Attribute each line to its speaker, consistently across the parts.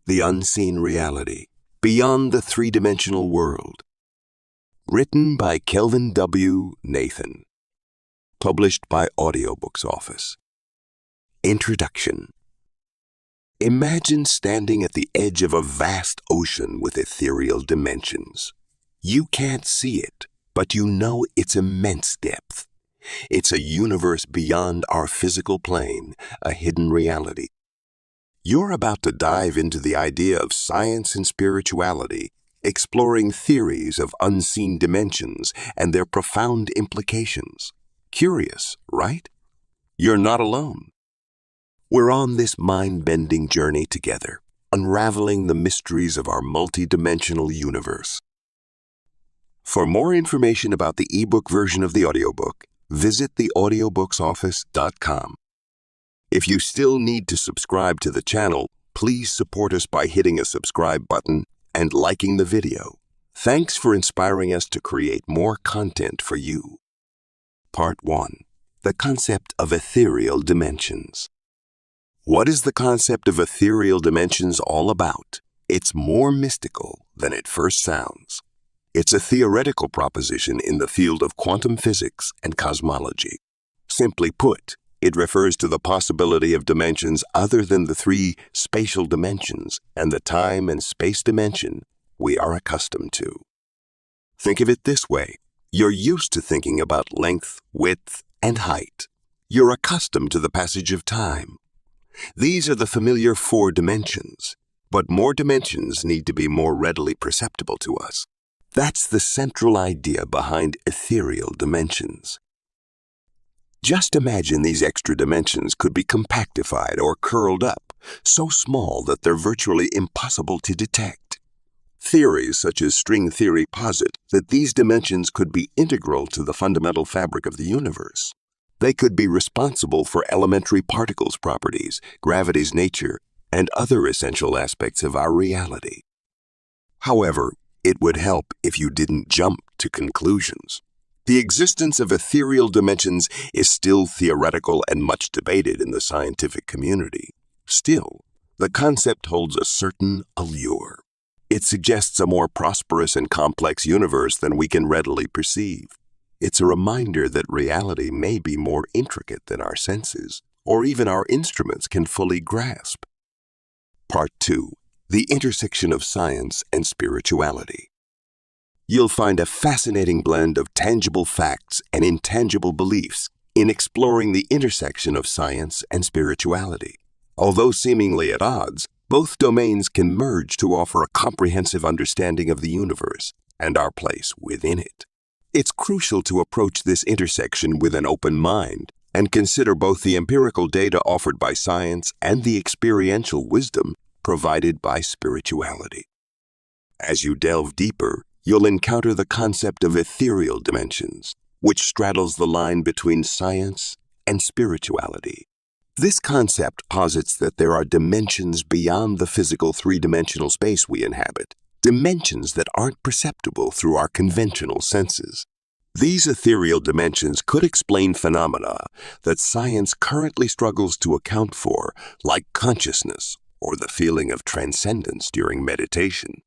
Speaker 1: The Unseen Reality, Beyond the Three-Dimensional World. Written by Kelvin W. Nathan. Published by Audiobooks Office. Introduction. Imagine standing at the edge of a vast ocean with ethereal dimensions. You can't see it, but you know its immense depth. It's a universe beyond our physical plane, a hidden reality. You're about to dive into the idea of science and spirituality, exploring theories of unseen dimensions and their profound implications. Curious, right? You're not alone. We're on this mind-bending journey together, unraveling the mysteries of our multi-dimensional universe. For more information about the ebook version of the audiobook, visit theaudiobooksoffice.com. If you still need to subscribe to the channel, please support us by hitting a subscribe button and liking the video. Thanks for inspiring us to create more content for you. Part 1. The Concept of Ethereal Dimensions. What is the concept of ethereal dimensions all about? It's more mystical than it first sounds. It's a theoretical proposition in the field of quantum physics and cosmology. Simply put, it refers to the possibility of dimensions other than the three spatial dimensions and the time and space dimension we are accustomed to. Think of it this way. You're used to thinking about length, width, and height. You're accustomed to the passage of time. These are the familiar four dimensions, but more dimensions need to be more readily perceptible to us. That's the central idea behind ethereal dimensions. Just imagine these extra dimensions could be compactified or curled up, so small that they're virtually impossible to detect. Theories such as string theory posit that these dimensions could be integral to the fundamental fabric of the universe. They could be responsible for elementary particles' properties, gravity's nature, and other essential aspects of our reality. However, it would help if you didn't jump to conclusions. The existence of ethereal dimensions is still theoretical and much debated in the scientific community. Still, the concept holds a certain allure. It suggests a more prosperous and complex universe than we can readily perceive. It's a reminder that reality may be more intricate than our senses, or even our instruments can fully grasp. Part 2. The Intersection of Science and Spirituality. You'll find a fascinating blend of tangible facts and intangible beliefs in exploring the intersection of science and spirituality. Although seemingly at odds, both domains can merge to offer a comprehensive understanding of the universe and our place within it. It's crucial to approach this intersection with an open mind and consider both the empirical data offered by science and the experiential wisdom provided by spirituality. As you delve deeper, you'll encounter the concept of ethereal dimensions, which straddles the line between science and spirituality. This concept posits that there are dimensions beyond the physical three-dimensional space we inhabit, dimensions that aren't perceptible through our conventional senses. These ethereal dimensions could explain phenomena that science currently struggles to account for, like consciousness or the feeling of transcendence during meditation.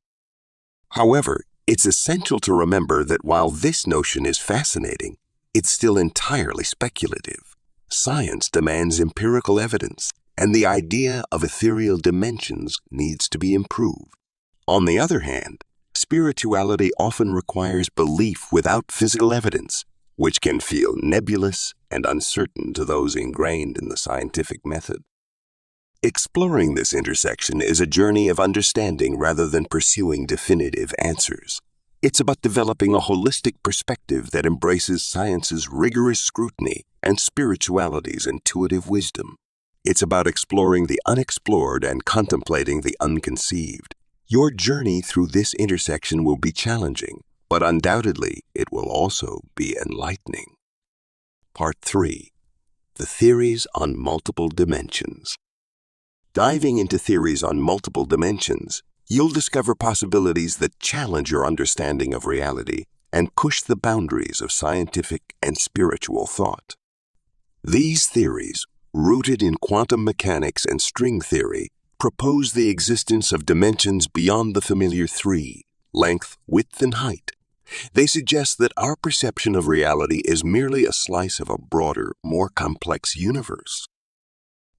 Speaker 1: However, it's essential to remember that while this notion is fascinating, it's still entirely speculative. Science demands empirical evidence, and the idea of ethereal dimensions needs to be improved. On the other hand, spirituality often requires belief without physical evidence, which can feel nebulous and uncertain to those ingrained in the scientific method. Exploring this intersection is a journey of understanding rather than pursuing definitive answers. It's about developing a holistic perspective that embraces science's rigorous scrutiny and spirituality's intuitive wisdom. It's about exploring the unexplored and contemplating the unconceived. Your journey through this intersection will be challenging, but undoubtedly it will also be enlightening. Part 3. The Theories on Multiple Dimensions. Diving into theories on multiple dimensions, you'll discover possibilities that challenge your understanding of reality and push the boundaries of scientific and spiritual thought. These theories, rooted in quantum mechanics and string theory, propose the existence of dimensions beyond the familiar three: length, width, and height. They suggest that our perception of reality is merely a slice of a broader, more complex universe.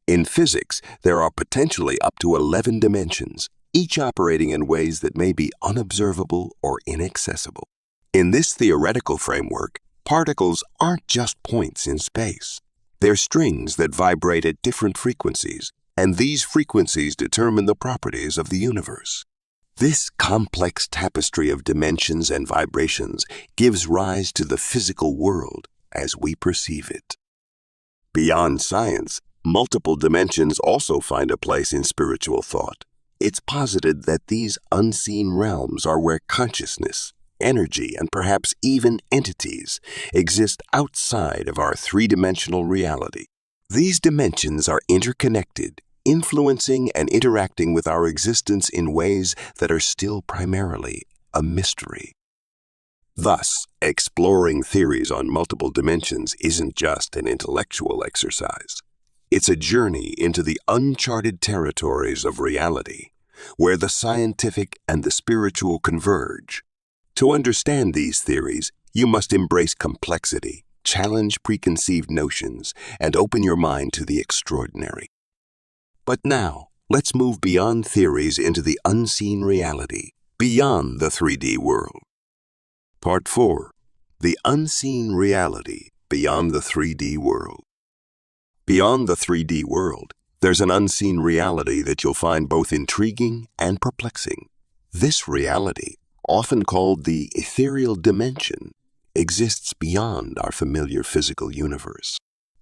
Speaker 1: In physics, there are potentially up to 11 dimensions, each operating in ways that may be unobservable or inaccessible. In this theoretical framework, particles aren't just points in space. They're strings that vibrate at different frequencies, and these frequencies determine the properties of the universe. This complex tapestry of dimensions and vibrations gives rise to the physical world as we perceive it. Beyond science, multiple dimensions also find a place in spiritual thought. It's posited that these unseen realms are where consciousness, energy, and perhaps even entities exist outside of our three-dimensional reality. These dimensions are interconnected, influencing and interacting with our existence in ways that are still primarily a mystery. Thus, exploring theories on multiple dimensions isn't just an intellectual exercise. It's a journey into the uncharted territories of reality, where the scientific and the spiritual converge. To understand these theories, you must embrace complexity, challenge preconceived notions, and open your mind to the extraordinary. But now, let's move beyond theories into the unseen reality, beyond the 3D world. Part 4. The Unseen Reality Beyond the 3D World. Beyond the 3D world, there's an unseen reality that you'll find both intriguing and perplexing. This reality, often called the ethereal dimension, exists beyond our familiar physical universe.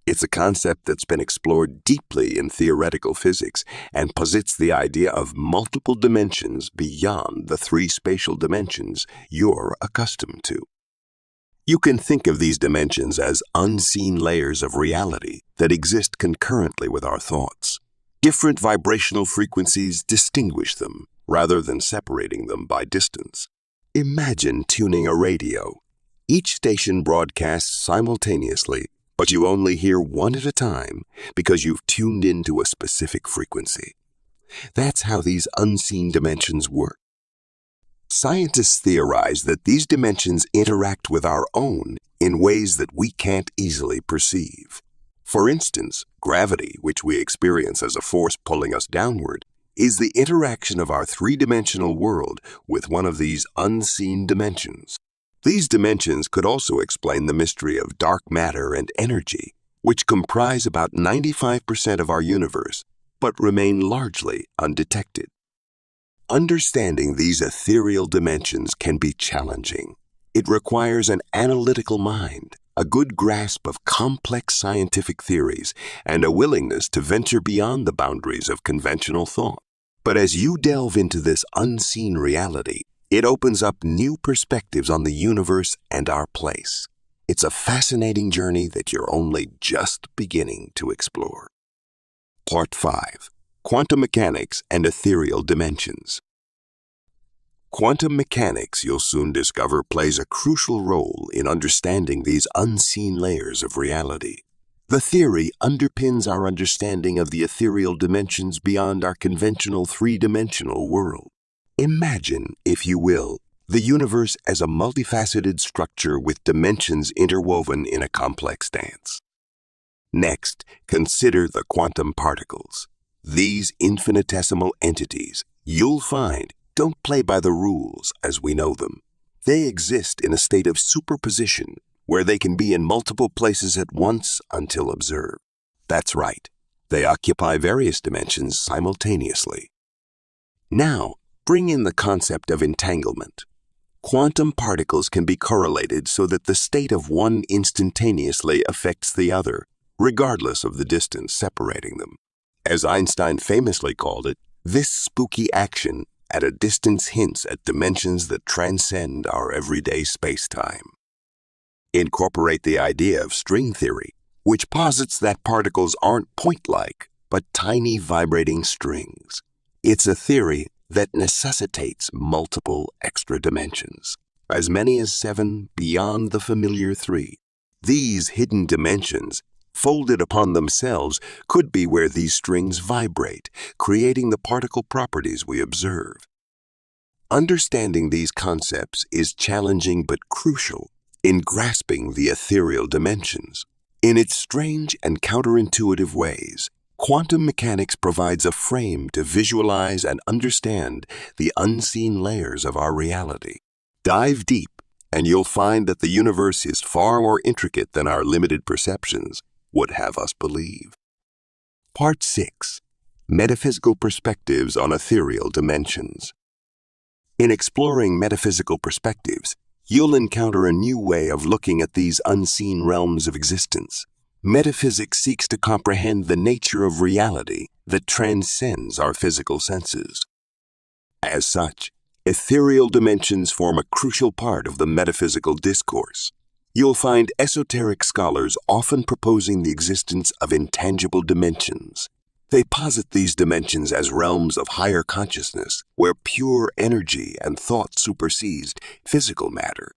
Speaker 1: It's a concept that's been explored deeply in theoretical physics and posits the idea of multiple dimensions beyond the three spatial dimensions you're accustomed to. You can think of these dimensions as unseen layers of reality that exist concurrently with our thoughts. Different vibrational frequencies distinguish them, rather than separating them by distance. Imagine tuning a radio. Each station broadcasts simultaneously, but you only hear one at a time because you've tuned into a specific frequency. That's how these unseen dimensions work. Scientists theorize that these dimensions interact with our own in ways that we can't easily perceive. For instance, gravity, which we experience as a force pulling us downward, is the interaction of our three-dimensional world with one of these unseen dimensions. These dimensions could also explain the mystery of dark matter and energy, which comprise about 95% of our universe, but remain largely undetected. Understanding these ethereal dimensions can be challenging. It requires an analytical mind, a good grasp of complex scientific theories, and a willingness to venture beyond the boundaries of conventional thought. But as you delve into this unseen reality, it opens up new perspectives on the universe and our place. It's a fascinating journey that you're only just beginning to explore. Part 5. Quantum Mechanics and Ethereal Dimensions. Quantum mechanics, you'll soon discover, plays a crucial role in understanding these unseen layers of reality. The theory underpins our understanding of the ethereal dimensions beyond our conventional three-dimensional world. Imagine, if you will, the universe as a multifaceted structure with dimensions interwoven in a complex dance. Next, consider the quantum particles. These infinitesimal entities, you'll find, don't play by the rules as we know them. They exist in a state of superposition where they can be in multiple places at once until observed. That's right, they occupy various dimensions simultaneously. Now, bring in the concept of entanglement. Quantum particles can be correlated so that the state of one instantaneously affects the other, regardless of the distance separating them. As Einstein famously called it, this spooky action at a distance hints at dimensions that transcend our everyday space-time. Incorporate the idea of string theory, which posits that particles aren't point-like, but tiny vibrating strings. It's a theory that necessitates multiple extra dimensions, as many as 7 beyond the familiar 3. These hidden dimensions folded upon themselves, could be where these strings vibrate, creating the particle properties we observe. Understanding these concepts is challenging but crucial in grasping the ethereal dimensions. In its strange and counterintuitive ways, quantum mechanics provides a frame to visualize and understand the unseen layers of our reality. Dive deep, and you'll find that the universe is far more intricate than our limited perceptions would have us believe. Part 6. Metaphysical Perspectives on Ethereal Dimensions. In exploring metaphysical perspectives, you'll encounter a new way of looking at these unseen realms of existence. Metaphysics seeks to comprehend the nature of reality that transcends our physical senses. As such, ethereal dimensions form a crucial part of the metaphysical discourse. You'll find esoteric scholars often proposing the existence of intangible dimensions. They posit these dimensions as realms of higher consciousness, where pure energy and thought supersedes physical matter.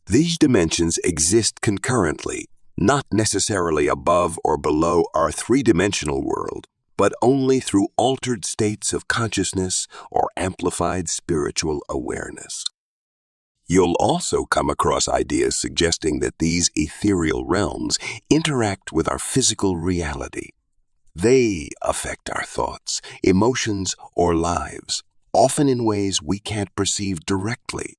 Speaker 1: These dimensions exist concurrently, not necessarily above or below our three-dimensional world, but only through altered states of consciousness or amplified spiritual awareness. You'll also come across ideas suggesting that these ethereal realms interact with our physical reality. They affect our thoughts, emotions, or lives, often in ways we can't perceive directly.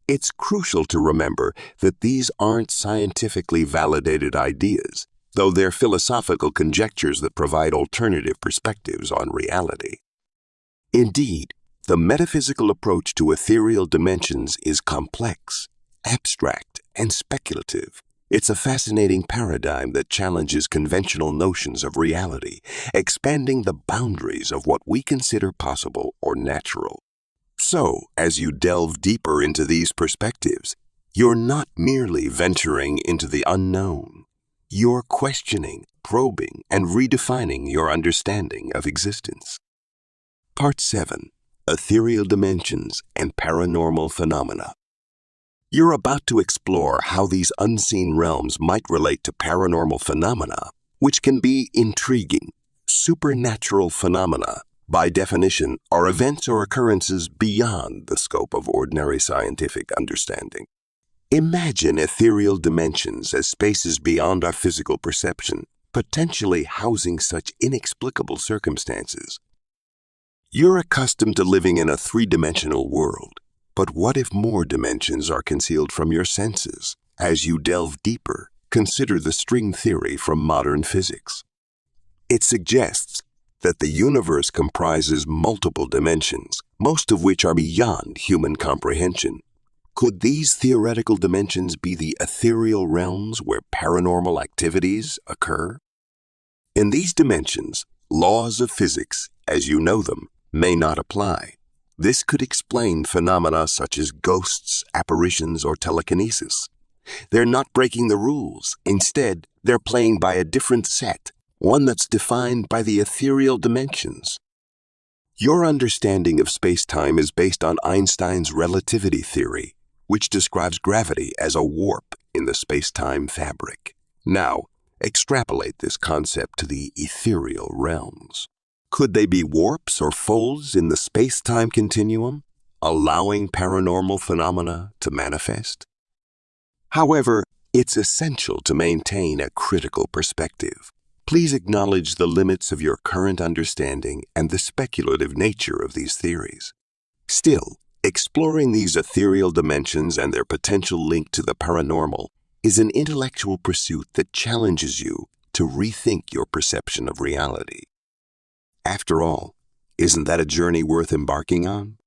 Speaker 1: It's crucial to remember that these aren't scientifically validated ideas, though they're philosophical conjectures that provide alternative perspectives on reality. Indeed, the metaphysical approach to ethereal dimensions is complex, abstract, and speculative. It's a fascinating paradigm that challenges conventional notions of reality, expanding the boundaries of what we consider possible or natural. So, as you delve deeper into these perspectives, you're not merely venturing into the unknown. You're questioning, probing, and redefining your understanding of existence. Part 7. Ethereal Dimensions and Paranormal Phenomena. You're about to explore how these unseen realms might relate to paranormal phenomena, which can be intriguing. Supernatural phenomena, by definition, are events or occurrences beyond the scope of ordinary scientific understanding. Imagine ethereal dimensions as spaces beyond our physical perception, potentially housing such inexplicable circumstances. You're accustomed to living in a three-dimensional world. But what if more dimensions are concealed from your senses? As you delve deeper, consider the string theory from modern physics. It suggests that the universe comprises multiple dimensions, most of which are beyond human comprehension. Could these theoretical dimensions be the ethereal realms where paranormal activities occur? In these dimensions, laws of physics, as you know them, may not apply. This could explain phenomena such as ghosts, apparitions, or telekinesis. They're not breaking the rules. Instead, they're playing by a different set, one that's defined by the ethereal dimensions. Your understanding of space-time is based on Einstein's relativity theory, which describes gravity as a warp in the space-time fabric. Now, extrapolate this concept to the ethereal realms. Could they be warps or folds in the space-time continuum, allowing paranormal phenomena to manifest? However, it's essential to maintain a critical perspective. Please acknowledge the limits of your current understanding and the speculative nature of these theories. Still, exploring these ethereal dimensions and their potential link to the paranormal is an intellectual pursuit that challenges you to rethink your perception of reality. After all, isn't that a journey worth embarking on?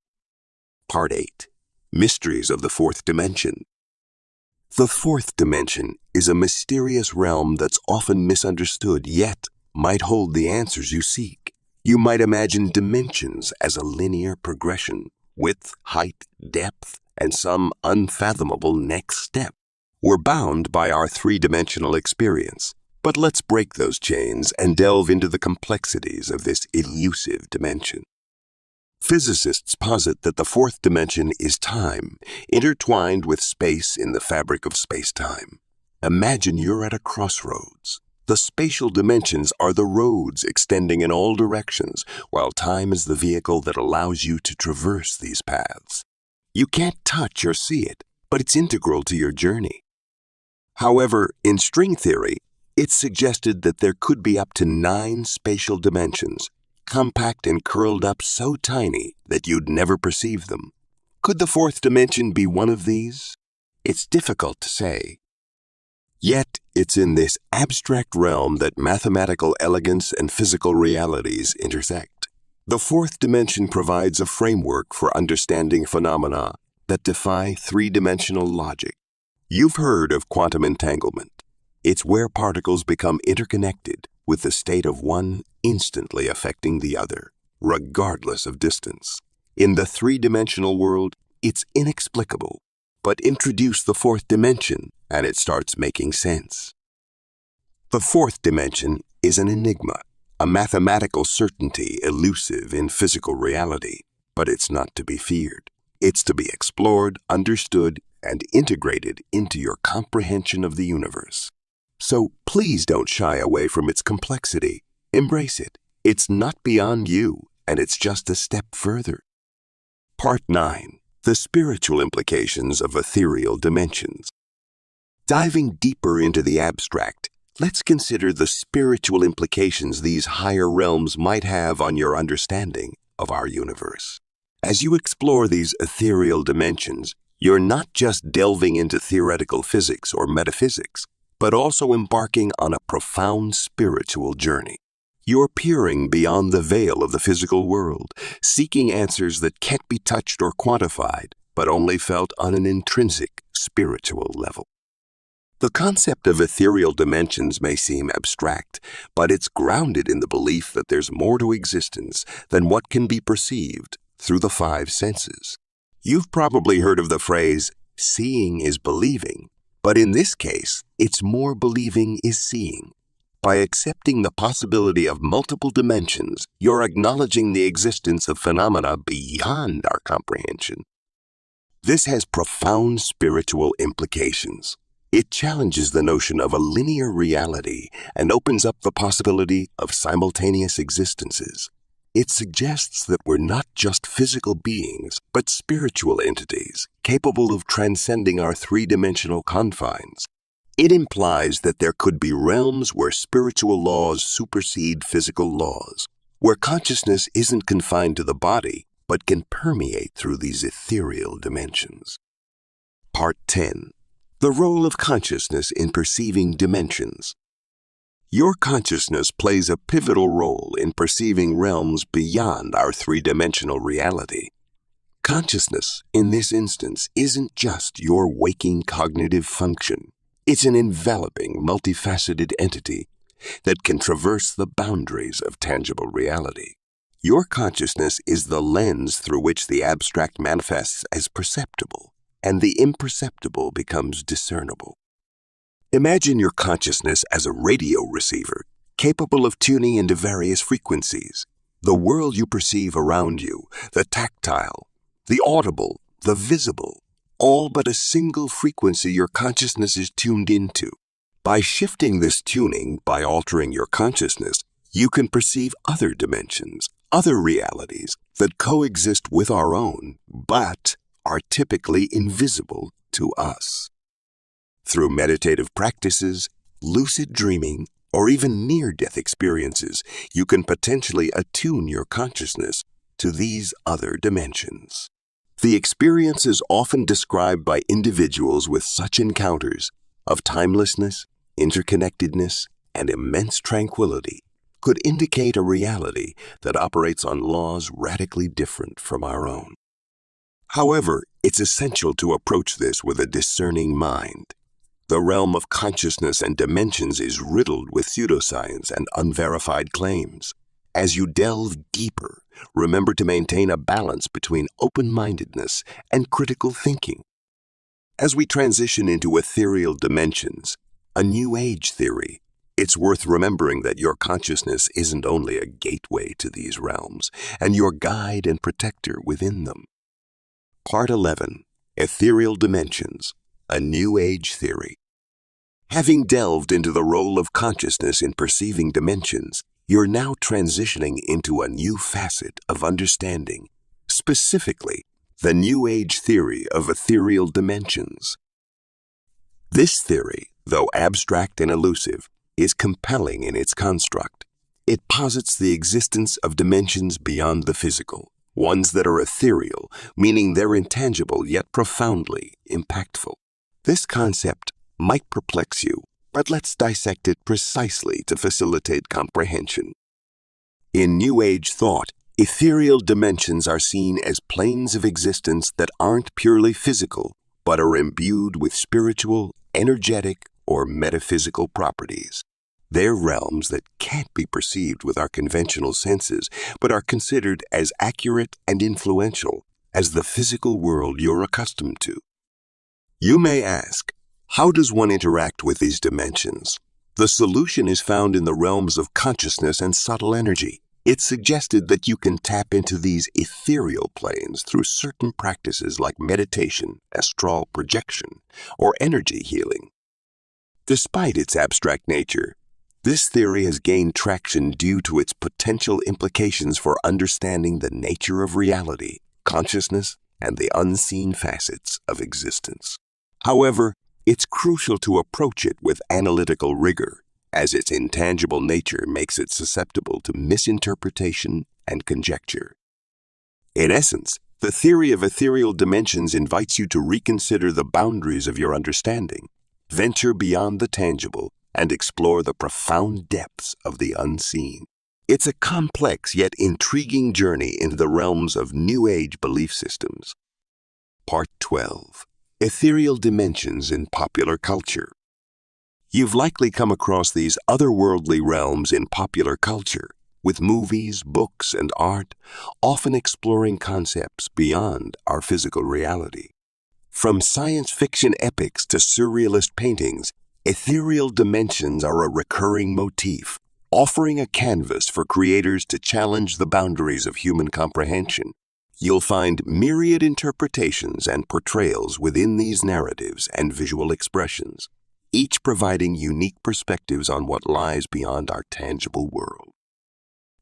Speaker 1: Part 8. Mysteries of the Fourth Dimension. The fourth dimension is a mysterious realm that's often misunderstood, yet might hold the answers you seek. You might imagine dimensions as a linear progression, width, height, depth, and some unfathomable next step. We're bound by our three-dimensional experience. But let's break those chains and delve into the complexities of this elusive dimension. Physicists posit that the fourth dimension is time, intertwined with space in the fabric of space-time. Imagine you're at a crossroads. The spatial dimensions are the roads extending in all directions, while time is the vehicle that allows you to traverse these paths. You can't touch or see it, but it's integral to your journey. However, in string theory, it's suggested that there could be up to 9 spatial dimensions, compact and curled up so tiny that you'd never perceive them. Could the 4th dimension be one of these? It's difficult to say. Yet, it's in this abstract realm that mathematical elegance and physical realities intersect. The 4th dimension provides a framework for understanding phenomena that defy 3-dimensional logic. You've heard of quantum entanglement. It's where particles become interconnected with the state of one instantly affecting the other, regardless of distance. In the 3-dimensional world, it's inexplicable, but introduce the 4th dimension and it starts making sense. The 4th dimension is an enigma, a mathematical certainty elusive in physical reality, but it's not to be feared. It's to be explored, understood, and integrated into your comprehension of the universe. So please don't shy away from its complexity. Embrace it. It's not beyond you, and it's just a step further. Part 9. The spiritual implications of ethereal dimensions. Diving deeper into the abstract, let's consider the spiritual implications these higher realms might have on your understanding of our universe. As you explore these ethereal dimensions, you're not just delving into theoretical physics or metaphysics, but also embarking on a profound spiritual journey. You're peering beyond the veil of the physical world, seeking answers that can't be touched or quantified, but only felt on an intrinsic spiritual level. The concept of ethereal dimensions may seem abstract, but it's grounded in the belief that there's more to existence than what can be perceived through the 5 senses. You've probably heard of the phrase, seeing is believing, but in this case, it's more believing is seeing. By accepting the possibility of multiple dimensions, you're acknowledging the existence of phenomena beyond our comprehension. This has profound spiritual implications. It challenges the notion of a linear reality and opens up the possibility of simultaneous existences. It suggests that we're not just physical beings, but spiritual entities, capable of transcending our 3-dimensional confines. It implies that there could be realms where spiritual laws supersede physical laws, where consciousness isn't confined to the body, but can permeate through these ethereal dimensions. Part 10. The role of consciousness in perceiving dimensions. Your consciousness plays a pivotal role in perceiving realms beyond our 3-dimensional reality. Consciousness, in this instance, isn't just your waking cognitive function. It's an enveloping, multifaceted entity that can traverse the boundaries of tangible reality. Your consciousness is the lens through which the abstract manifests as perceptible, and the imperceptible becomes discernible. Imagine your consciousness as a radio receiver, capable of tuning into various frequencies. The world you perceive around you, the tactile, the audible, the visible, all but a single frequency your consciousness is tuned into. By shifting this tuning, by altering your consciousness, you can perceive other dimensions, other realities that coexist with our own, but are typically invisible to us. Through meditative practices, lucid dreaming, or even near-death experiences, you can potentially attune your consciousness to these other dimensions. The experiences often described by individuals with such encounters of timelessness, interconnectedness, and immense tranquility could indicate a reality that operates on laws radically different from our own. However, it's essential to approach this with a discerning mind. The realm of consciousness and dimensions is riddled with pseudoscience and unverified claims. As you delve deeper, remember to maintain a balance between open-mindedness and critical thinking. As we transition into ethereal dimensions, a New Age theory, it's worth remembering that your consciousness isn't only a gateway to these realms, and your guide and protector within them. Part 11. Ethereal Dimensions, a New Age Theory. Having delved into the role of consciousness in perceiving dimensions, you're now transitioning into a new facet of understanding, specifically the New Age theory of ethereal dimensions. This theory, though abstract and elusive, is compelling in its construct. It posits the existence of dimensions beyond the physical, ones that are ethereal, meaning they're intangible yet profoundly impactful. This concept might perplex you, but let's dissect it precisely to facilitate comprehension. In New Age thought, ethereal dimensions are seen as planes of existence that aren't purely physical, but are imbued with spiritual, energetic, or metaphysical properties. They're realms that can't be perceived with our conventional senses, but are considered as accurate and influential as the physical world you're accustomed to. You may ask, how does one interact with these dimensions? The solution is found in the realms of consciousness and subtle energy. It's suggested that you can tap into these ethereal planes through certain practices like meditation, astral projection, or energy healing. Despite its abstract nature, this theory has gained traction due to its potential implications for understanding the nature of reality, consciousness, and the unseen facets of existence. However, it's crucial to approach it with analytical rigor, as its intangible nature makes it susceptible to misinterpretation and conjecture. In essence, the theory of ethereal dimensions invites you to reconsider the boundaries of your understanding, venture beyond the tangible, and explore the profound depths of the unseen. It's a complex yet intriguing journey into the realms of New Age belief systems. Part 12. Ethereal Dimensions in Popular Culture. You've likely come across these otherworldly realms in popular culture, with movies, books, and art, often exploring concepts beyond our physical reality. From science fiction epics to surrealist paintings, ethereal dimensions are a recurring motif, offering a canvas for creators to challenge the boundaries of human comprehension. You'll find myriad interpretations and portrayals within these narratives and visual expressions, each providing unique perspectives on what lies beyond our tangible world.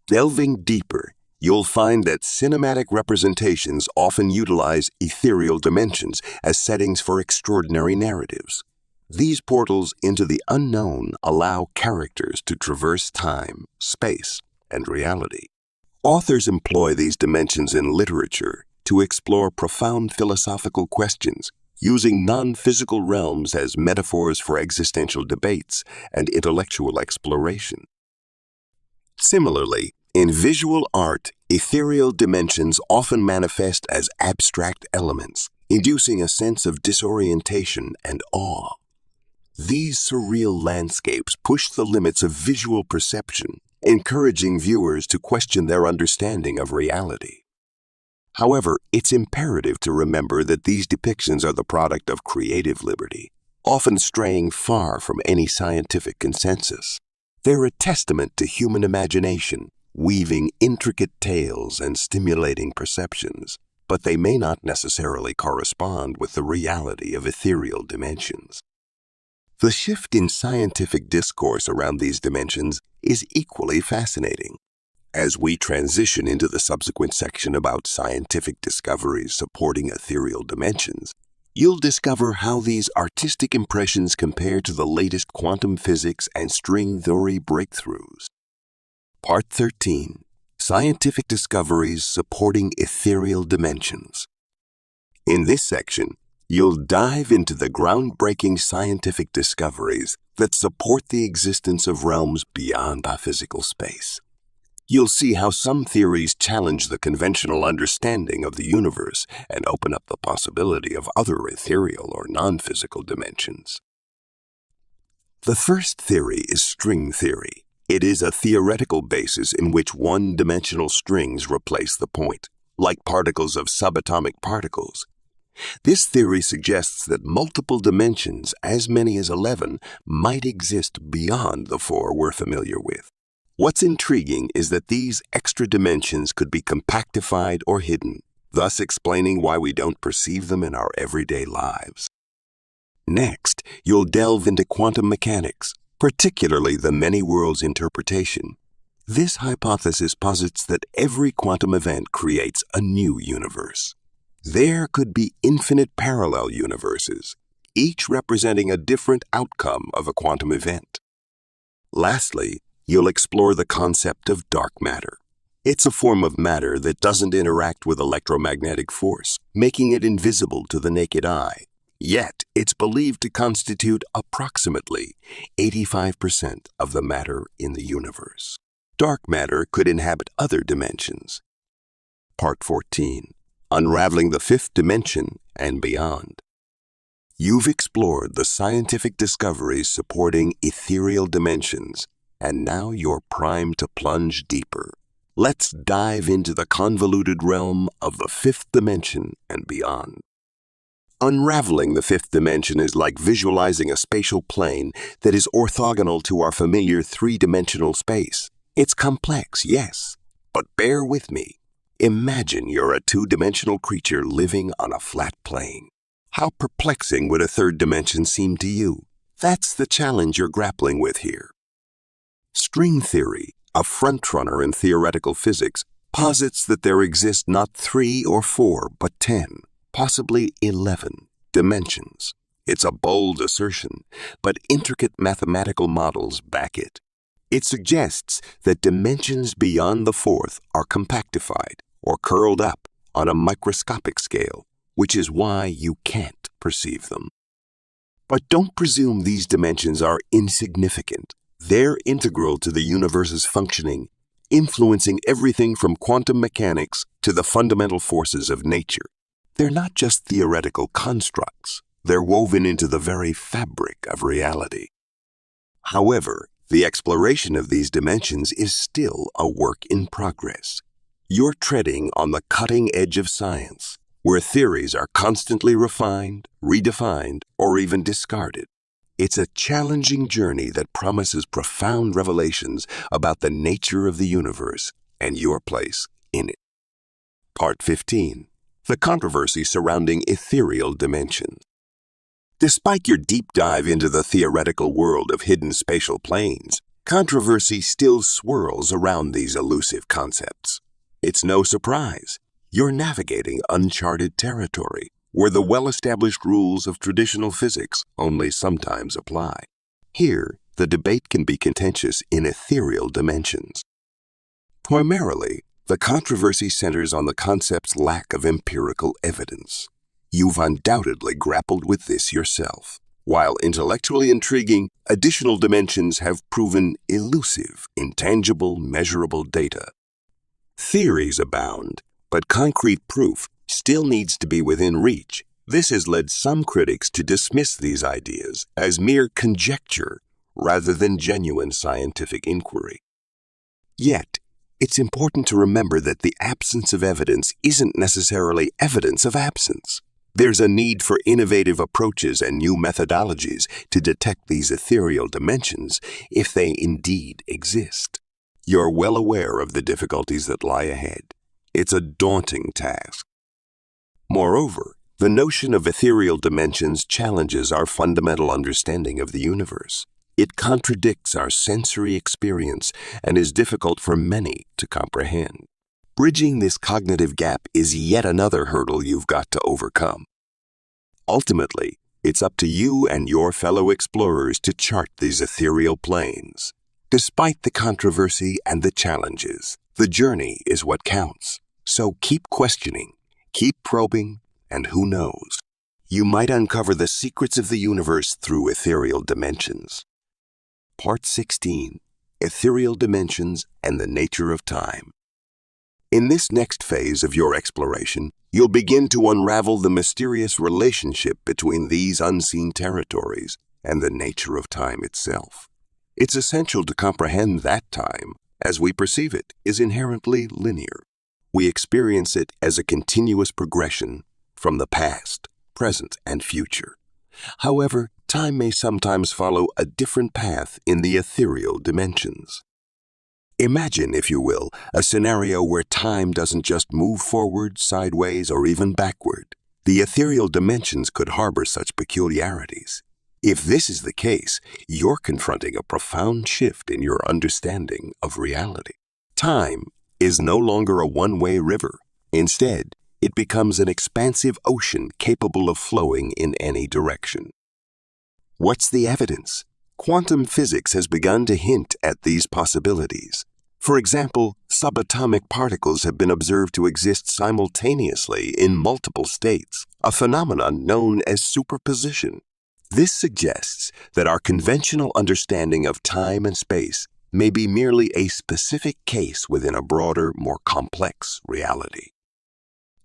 Speaker 1: Delving deeper, you'll find that cinematic representations often utilize ethereal dimensions as settings for extraordinary narratives. These portals into the unknown allow characters to traverse time, space, and reality. Authors employ these dimensions in literature to explore profound philosophical questions, using non-physical realms as metaphors for existential debates and intellectual exploration. Similarly, in visual art, ethereal dimensions often manifest as abstract elements, inducing a sense of disorientation and awe. These surreal landscapes push the limits of visual perception, encouraging viewers to question their understanding of reality. However, it's imperative to remember that these depictions are the product of creative liberty, often straying far from any scientific consensus. They're a testament to human imagination, weaving intricate tales and stimulating perceptions, but they may not necessarily correspond with the reality of ethereal dimensions. The shift in scientific discourse around these dimensions is equally fascinating. As we transition into the subsequent section about scientific discoveries supporting ethereal dimensions, you'll discover how these artistic impressions compare to the latest quantum physics and string theory breakthroughs. Part 13. Scientific Discoveries Supporting Ethereal Dimensions. In this section, you'll dive into the groundbreaking scientific discoveries that support the existence of realms beyond our physical space. You'll see how some theories challenge the conventional understanding of the universe and open up the possibility of other ethereal or non-physical dimensions. The first theory is string theory. It is a theoretical basis in which one-dimensional strings replace the point, like particles of subatomic particles. This theory suggests that multiple dimensions, as many as 11, might exist beyond the 4 we're familiar with. What's intriguing is that these extra dimensions could be compactified or hidden, thus explaining why we don't perceive them in our everyday lives. Next, you'll delve into quantum mechanics, particularly the many worlds interpretation. This hypothesis posits that every quantum event creates a new universe. There could be infinite parallel universes, each representing a different outcome of a quantum event. Lastly, you'll explore the concept of dark matter. It's a form of matter that doesn't interact with electromagnetic force, making it invisible to the naked eye. Yet, it's believed to constitute approximately 85% of the matter in the universe. Dark matter could inhabit other dimensions. Part 14. Unraveling the fifth dimension and beyond. You've explored the scientific discoveries supporting ethereal dimensions, and now you're primed to plunge deeper. Let's dive into the convoluted realm of the fifth dimension and beyond. Unraveling the fifth dimension is like visualizing a spatial plane that is orthogonal to our familiar three-dimensional space. It's complex, yes, but bear with me. Imagine you're a two-dimensional creature living on a flat plane. How perplexing would a third dimension seem to you? That's the challenge you're grappling with here. String theory, a frontrunner in theoretical physics, posits that there exist not 3 or 4, but 10, possibly 11 dimensions. It's a bold assertion, but intricate mathematical models back it. It suggests that dimensions beyond the fourth are compactified or curled up on a microscopic scale, which is why you can't perceive them. But don't presume these dimensions are insignificant. They're integral to the universe's functioning, influencing everything from quantum mechanics to the fundamental forces of nature. They're not just theoretical constructs. They're woven into the very fabric of reality. However, the exploration of these dimensions is still a work in progress. You're treading on the cutting edge of science, where theories are constantly refined, redefined, or even discarded. It's a challenging journey that promises profound revelations about the nature of the universe and your place in it. Part 15. The controversy surrounding ethereal dimensions. Despite your deep dive into the theoretical world of hidden spatial planes, controversy still swirls around these elusive concepts. It's no surprise. You're navigating uncharted territory, where the well-established rules of traditional physics only sometimes apply. Here, the debate can be contentious in ethereal dimensions. Primarily, the controversy centers on the concept's lack of empirical evidence. You've undoubtedly grappled with this yourself. While intellectually intriguing, additional dimensions have proven elusive, intangible, measurable data. Theories abound, but concrete proof still needs to be within reach. This has led some critics to dismiss these ideas as mere conjecture rather than genuine scientific inquiry. Yet, it's important to remember that the absence of evidence isn't necessarily evidence of absence. There's a need for innovative approaches and new methodologies to detect these ethereal dimensions if they indeed exist. You're well aware of the difficulties that lie ahead. It's a daunting task. Moreover, the notion of ethereal dimensions challenges our fundamental understanding of the universe. It contradicts our sensory experience and is difficult for many to comprehend. Bridging this cognitive gap is yet another hurdle you've got to overcome. Ultimately, it's up to you and your fellow explorers to chart these ethereal planes. Despite the controversy and the challenges, the journey is what counts. So keep questioning, keep probing, and who knows? You might uncover the secrets of the universe through ethereal dimensions. Part 16. Ethereal Dimensions and the Nature of Time. In this next phase of your exploration, you'll begin to unravel the mysterious relationship between these unseen territories and the nature of time itself. It's essential to comprehend that time, as we perceive it, is inherently linear. We experience it as a continuous progression from the past, present, and future. However, time may sometimes follow a different path in the ethereal dimensions. Imagine, if you will, a scenario where time doesn't just move forward, sideways, or even backward. the ethereal dimensions could harbor such peculiarities. If this is the case, you're confronting a profound shift in your understanding of reality. Time is no longer a one-way river. Instead, it becomes an expansive ocean capable of flowing in any direction. What's the evidence? Quantum physics has begun to hint at these possibilities. For example, subatomic particles have been observed to exist simultaneously in multiple states, a phenomenon known as superposition. This suggests that our conventional understanding of time and space may be merely a specific case within a broader, more complex reality.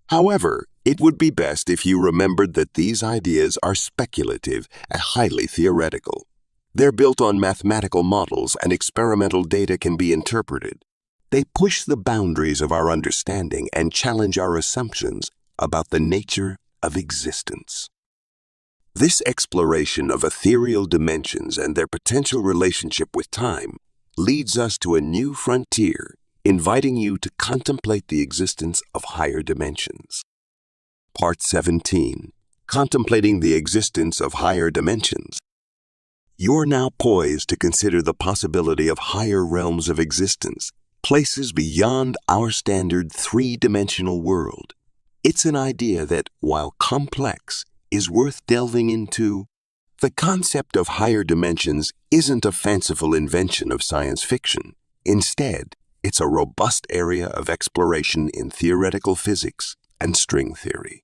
Speaker 1: However, it would be best if you remembered that these ideas are speculative and highly theoretical. They're built on mathematical models and experimental data can be interpreted. They push the boundaries of our understanding and challenge our assumptions about the nature of existence. This exploration of ethereal dimensions and their potential relationship with time leads us to a new frontier, inviting you to contemplate the existence of higher dimensions. Part 17. Contemplating the existence of higher dimensions. You're now poised to consider the possibility of higher realms of existence, places beyond our standard three-dimensional world. It's an idea that, while complex, is worth delving into. The concept of higher dimensions isn't a fanciful invention of science fiction. Instead, it's a robust area of exploration in theoretical physics and string theory.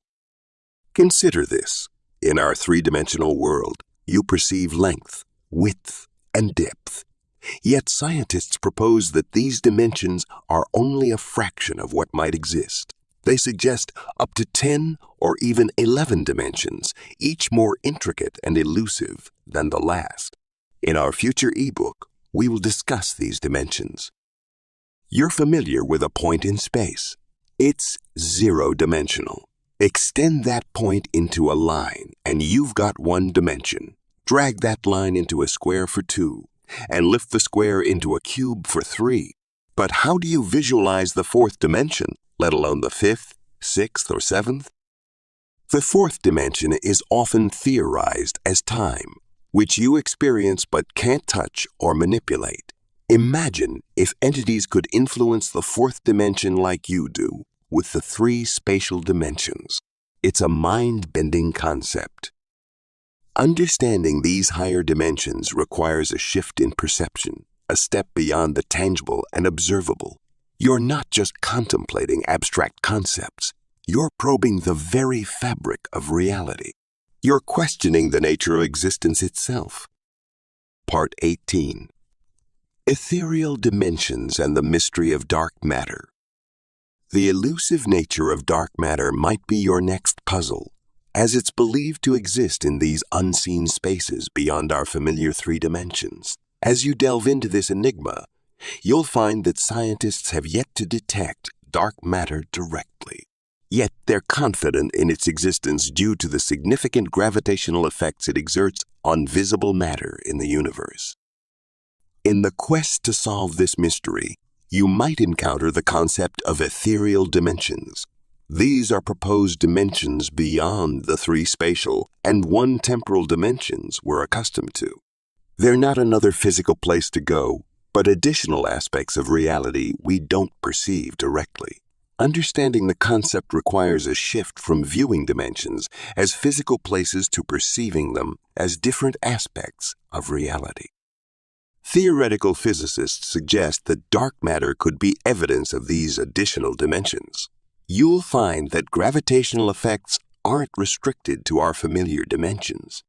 Speaker 1: Consider this. In our three-dimensional world, you perceive length, width, and depth. Yet scientists propose that these dimensions are only a fraction of what might exist. They suggest up to 10 or even 11 dimensions, each more intricate and elusive than the last. In our future ebook, we will discuss these dimensions. You're familiar with a point in space. It's zero-dimensional. Extend that point into a line, and you've got one dimension. Drag that line into a square for 2, and lift the square into a cube for 3. But how do you visualize the fourth dimension, let alone the fifth, sixth, or seventh? The fourth dimension is often theorized as time, which you experience but can't touch or manipulate. Imagine if entities could influence the fourth dimension like you do, with the 3 spatial dimensions. It's a mind-bending concept. Understanding these higher dimensions requires a shift in perception, a step beyond the tangible and observable. You're not just contemplating abstract concepts. You're probing the very fabric of reality. You're questioning the nature of existence itself. Part 18. Ethereal dimensions and the mystery of dark matter. The elusive nature of dark matter might be your next puzzle, as it's believed to exist in these unseen spaces beyond our familiar 3 dimensions. As you delve into this enigma, you'll find that scientists have yet to detect dark matter directly. Yet they're confident in its existence due to the significant gravitational effects it exerts on visible matter in the universe. In the quest to solve this mystery, you might encounter the concept of ethereal dimensions. These are proposed dimensions beyond the 3 spatial and 1 temporal dimensions we're accustomed to. They're not another physical place to go, but additional aspects of reality we don't perceive directly. Understanding the concept requires a shift from viewing dimensions as physical places to perceiving them as different aspects of reality. Theoretical physicists suggest that dark matter could be evidence of these additional dimensions. You'll find that gravitational effects aren't restricted to our familiar dimensions.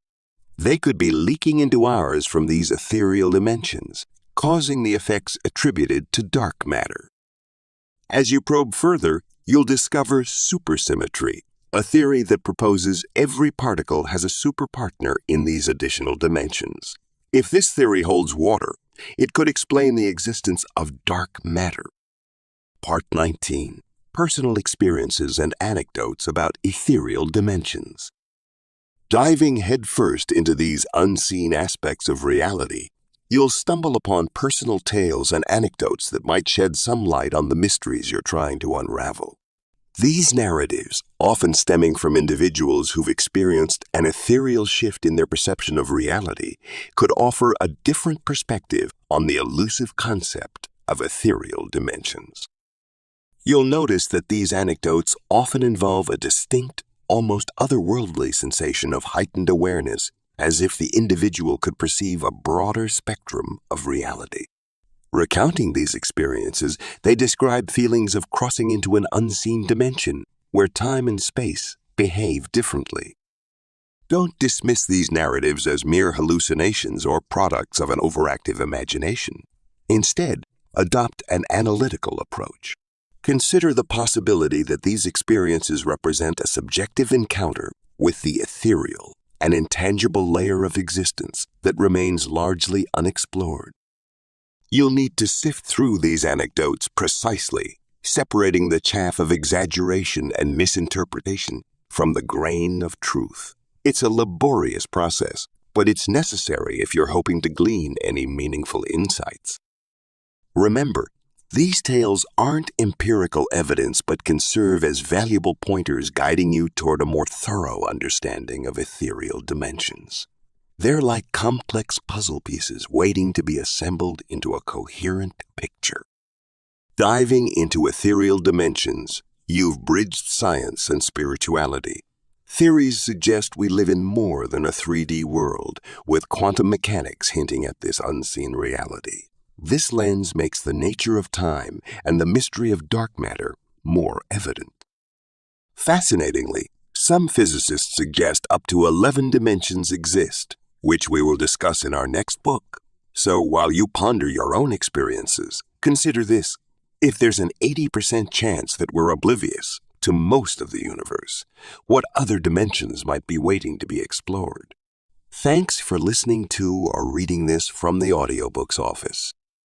Speaker 1: They could be leaking into ours from these ethereal dimensions, causing the effects attributed to dark matter. As you probe further, you'll discover supersymmetry, a theory that proposes every particle has a superpartner in these additional dimensions. If this theory holds water, it could explain the existence of dark matter. Part 19. Personal experiences and anecdotes about ethereal dimensions. Diving headfirst into these unseen aspects of reality, you'll stumble upon personal tales and anecdotes that might shed some light on the mysteries you're trying to unravel. These narratives, often stemming from individuals who've experienced an ethereal shift in their perception of reality, could offer a different perspective on the elusive concept of ethereal dimensions. You'll notice that these anecdotes often involve a distinct, almost otherworldly sensation of heightened awareness, as if the individual could perceive a broader spectrum of reality. Recounting these experiences, they describe feelings of crossing into an unseen dimension where time and space behave differently. Don't dismiss these narratives as mere hallucinations or products of an overactive imagination. Instead, adopt an analytical approach. Consider the possibility that these experiences represent a subjective encounter with the ethereal, an intangible layer of existence that remains largely unexplored. You'll need to sift through these anecdotes precisely, separating the chaff of exaggeration and misinterpretation from the grain of truth. It's a laborious process, but it's necessary if you're hoping to glean any meaningful insights. Remember, these tales aren't empirical evidence but can serve as valuable pointers guiding you toward a more thorough understanding of ethereal dimensions. They're like complex puzzle pieces waiting to be assembled into a coherent picture. Diving into ethereal dimensions, you've bridged science and spirituality. Theories suggest we live in more than a 3D world, with quantum mechanics hinting at this unseen reality. This lens makes the nature of time and the mystery of dark matter more evident. Fascinatingly, some physicists suggest up to 11 dimensions exist, which we will discuss in our next book. So while you ponder your own experiences, consider this. If there's an 80% chance that we're oblivious to most of the universe, what other dimensions might be waiting to be explored? Thanks for listening to or reading this from the Audiobooks office.